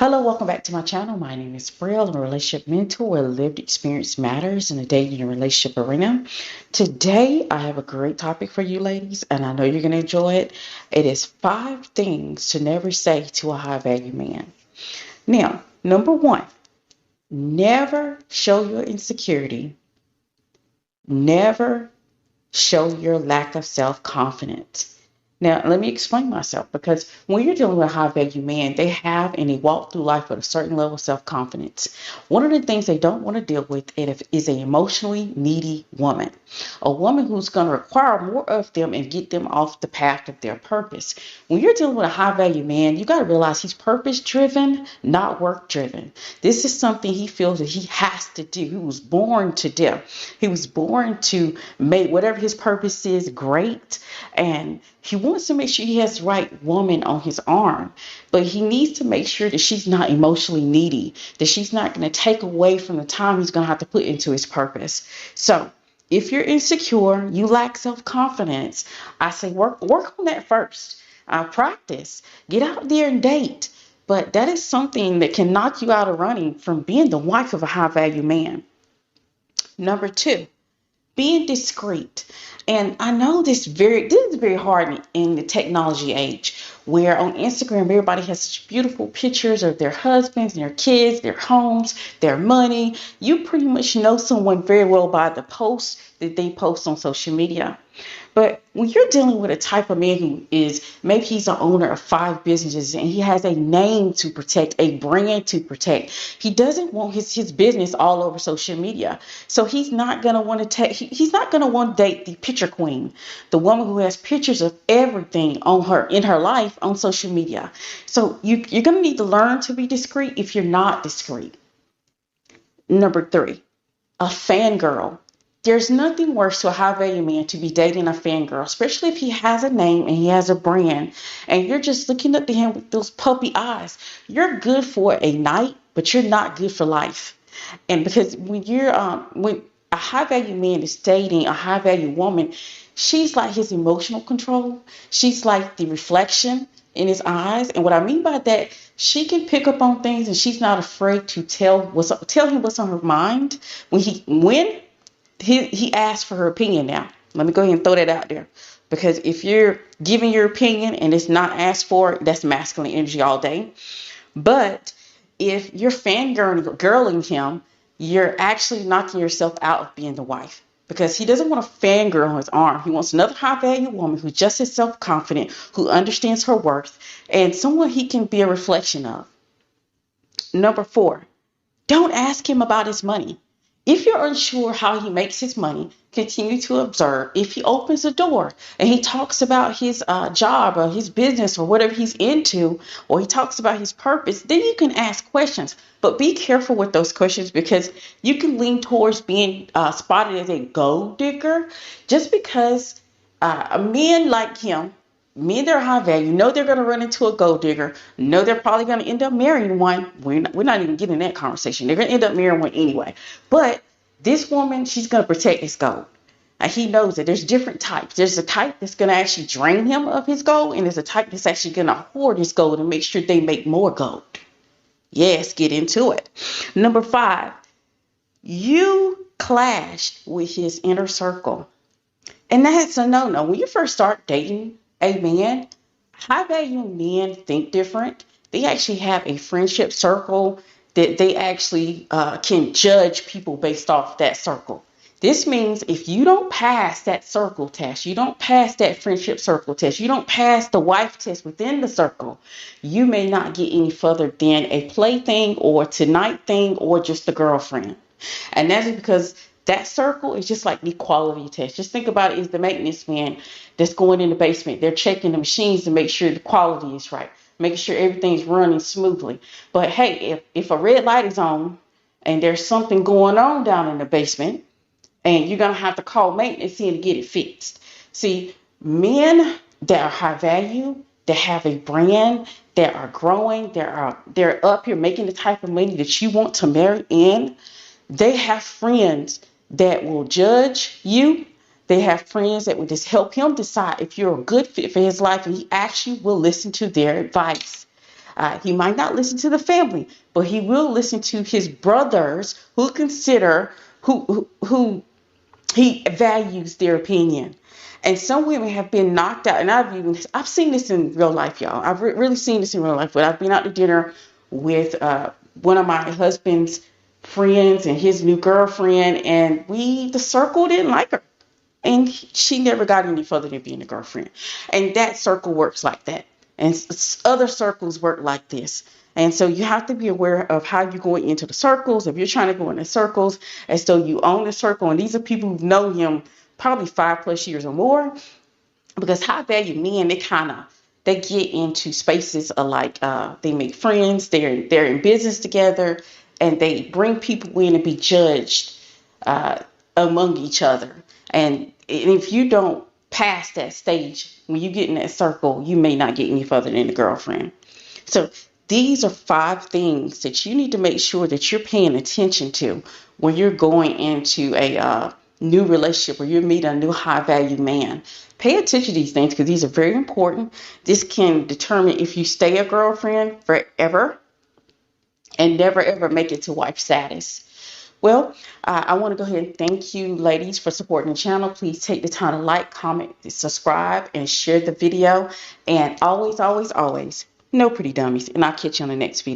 Hello, welcome back to my channel. My name is Brielle. I'm a relationship mentor where lived experience matters in the dating and relationship arena. Today, I have a great topic for you ladies, and I know you're going to enjoy it. It is 5 things to never say to a high value man. Now, number one, never show your insecurity. Never show your lack of self confidence. Now, let me explain myself because when you're dealing with a high value man, they have and they walk through life with a certain level of self confidence. One of the things they don't want to deal with is an emotionally needy woman, a woman who's going to require more of them and get them off the path of their purpose. When you're dealing with a high value man, you got to realize he's purpose driven, not work driven. This is something he feels that he has to do. He was born to do. He was born to make whatever his purpose is great, and he wants to make sure he has the right woman on his arm, but he needs to make sure that she's not emotionally needy, that she's not going to take away from the time he's going to have to put into his purpose. So if you're insecure, you lack self-confidence, I say work on that first. Practice. Get out there and date. But that is something that can knock you out of running from being the wife of a high value man. Number two, being discreet. And I know this is very hard in the technology age where on Instagram everybody has such beautiful pictures of their husbands and their kids, their homes, their money. You pretty much know someone very well by the posts that they post on social media. But when you're dealing with a type of man who is, maybe he's the owner of 5 businesses and he has a name to protect, a brand to protect, he doesn't want his business all over social media. So he's not going to want to he's not going to want to date the picture queen, the woman who has pictures of everything on her in her life on social media. So you're going to need to learn to be discreet if you're not discreet. Number three, a fangirl. There's nothing worse to a high value man to be dating a fangirl, especially if he has a name and he has a brand and you're just looking up to him with those puppy eyes. You're good for a night, but you're not good for life. And because when a high value man is dating a high value woman, she's like his emotional control. She's like the reflection in his eyes. And what I mean by that, she can pick up on things and she's not afraid to tell him what's on her mind when he asked for her opinion now. Let me go ahead and throw that out there. Because if you're giving your opinion and it's not asked for, that's masculine energy all day. But if you're fangirling him, you're actually knocking yourself out of being the wife. Because he doesn't want a fangirl on his arm. He wants another high value woman who's just as self confident, who understands her worth, and someone he can be a reflection of. Number four, don't ask him about his money. If you're unsure how he makes his money, continue to observe. If he opens a door and he talks about his job or his business or whatever he's into, or he talks about his purpose, then you can ask questions. But be careful with those questions because you can lean towards being spotted as a gold digger just because a man like him, men that are high value, know they're going to run into a gold digger, know they're probably going to end up marrying one. We're not even getting that conversation. They're going to end up marrying one anyway. But this woman, she's going to protect his gold. And he knows that there's different types. There's a type that's going to actually drain him of his gold, and there's a type that's actually going to hoard his gold and make sure they make more gold. Yes, get into it. Number five, you clashed with his inner circle. And that's a no-no. When you first start dating a man, high value men think different. They actually have a friendship circle that they actually can judge people based off that circle. This means if you don't pass that circle test, you don't pass that friendship circle test, you don't pass the wife test within the circle, you may not get any further than a play thing or tonight thing or just a girlfriend. And that's because that circle is just like the quality test. Just think about it as the maintenance man that's going in the basement. They're checking the machines to make sure the quality is right, making sure everything's running smoothly. But hey, if a red light is on and there's something going on down in the basement, and you're going to have to call maintenance in to get it fixed. See, men that are high value, that have a brand, that are growing, they're up here making the type of money that you want to marry in, they have friends that will judge you. They have friends that will just help him decide if you're a good fit for his life, and he actually will listen to their advice. He might not listen to the family, but he will listen to his brothers who he values their opinion. And some women have been knocked out, and I've seen this in real life, y'all. I've really seen this in real life. But I've been out to dinner with one of my husband's friends and his new girlfriend, and the circle didn't like her, and she never got any further than being a girlfriend. And that circle works like that, and other circles work like this. And so you have to be aware of how you're going into the circles. If you're trying to go into circles as though you own the circle, and these are people who've known him probably 5+ years or more, because high value men, they get into spaces of like they make friends, they're in business together, and they bring people in to be judged uh, among each other. And if you don't pass that stage, when you get in that circle, you may not get any further than a girlfriend. So these are 5 things that you need to make sure that you're paying attention to when you're going into a new relationship, or you're meeting a new high value man. Pay attention to these things because these are very important. This can determine if you stay a girlfriend forever and never ever make it to wife status. Well, I want to go ahead and thank you, ladies, for supporting the channel. Please take the time to like, comment, subscribe, and share the video. And always, always, always, no pretty dummies. And I'll catch you on the next video.